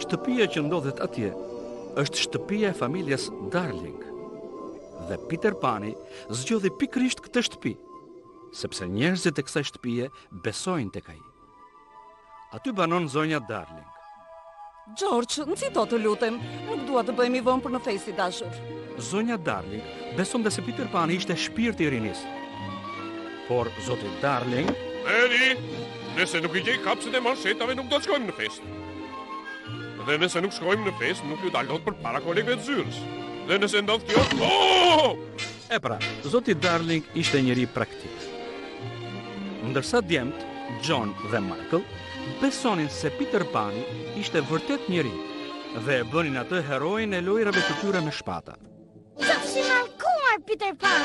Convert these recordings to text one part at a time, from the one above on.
Shtëpia që ndodhet atje është shtëpia e familjes Darling. Dhe Peter Pani zgjodhi pikërisht këtë shtëpi, sepse njerëzit e kësaj shtëpie besojnë tek ai. Aty banon zonja Darling. George, nxito të lutem, nuk dua të bëhemi vonë për në festë i dashur. Zonja Darling beson se Peter Pani ishte shpirti i rinis. Por zoti Darling... Mary, nëse nuk I gjej kapset e manshetave, nuk do të shkojmë në festë. Dhe nëse nuk shkojmë në festë, nuk ju dalot për para kolegëve të zyrës. Dhe nëse ndodh kjo... Oh! E pra, zoti Darling ishte njeri praktik. Ndërsa djemt, John dhe Michael, besonin se Peter Pani ishte vërtet njeri dhe e bënin atë heroin e lojrave të tyre me shpata. Qofshi mallkuar, Peter Pan!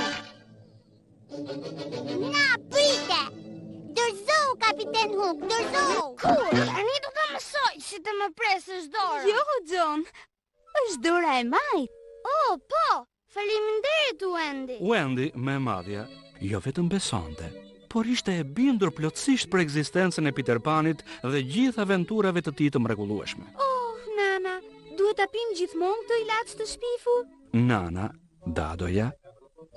Na, prite! Dorëzohu, kapiten Hook, dorëzohu! Kur, tani do të mësoj si të më presësh dorën. Jo, John, është dora e majt. Oh, po, faleminderit, Wendy. Wendy, me madhja, jo vetëm besonte, por ishte e bindur plotësisht për ekzistencën e Peter Panit dhe gjithë aventurave të tij të mrekullueshme. Oh, Nana, duhet ta pim gjithmonë këtë ilaç të shpifur? Nana, dadoja,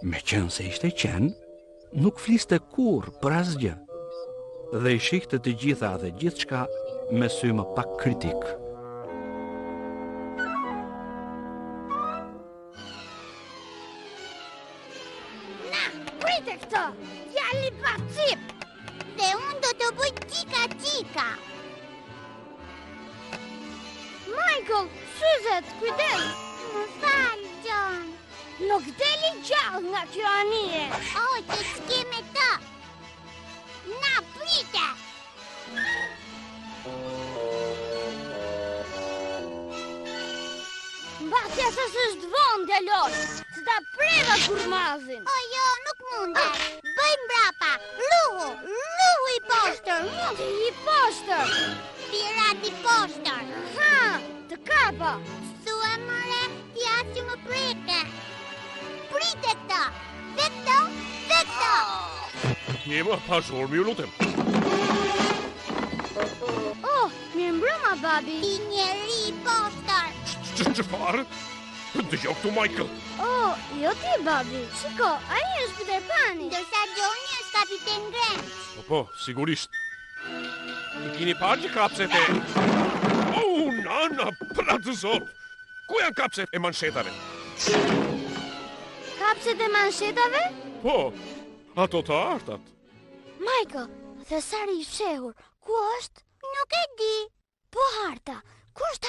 meqense ishte qen, nuk fliste kurrë për asgjë. Dhe I shihte të gjitha dhe gjithçka me sy më pak kritik. Na, prite këtë! Djali pa cip! Dhe unë do të bëj qika-qika! Michael, syzet, kujdes! Më fal, John! Nuk deli gjallë nga kjo anije! Oh, që s'ke me të! Na, prite! Mbasja se s'është vonë, djalor! S'ta preva kurmazin! O jo, nuk mundet! Bëj mbrapa! Luhu! Luhu I poshtër! I poshtër! Pirat I poshtër! Ha! Të kapa! Thua, more, t'ja që më preke! Prite këta! Dhe këta! Dhe këta! Njema, pa shorë, ju lutem. Oh, mirë mbrëma, babi! Ti njeri I poshtër! Çfarë? Dëgjoj këtu, Michael. Oh, jo ti, babi. Shiko, ai është Peter Pani. Ndërsa Johnny është kapiten Grant. Po, sigurisht. I keni parë që kapset e... Oh, nana, pra të zot! Ku janë kapset e manshetave? Kapset e manshetave? Po, ato të artat. Michael, thesari I fshehur, ku është? Nuk e di. Po harta, ku është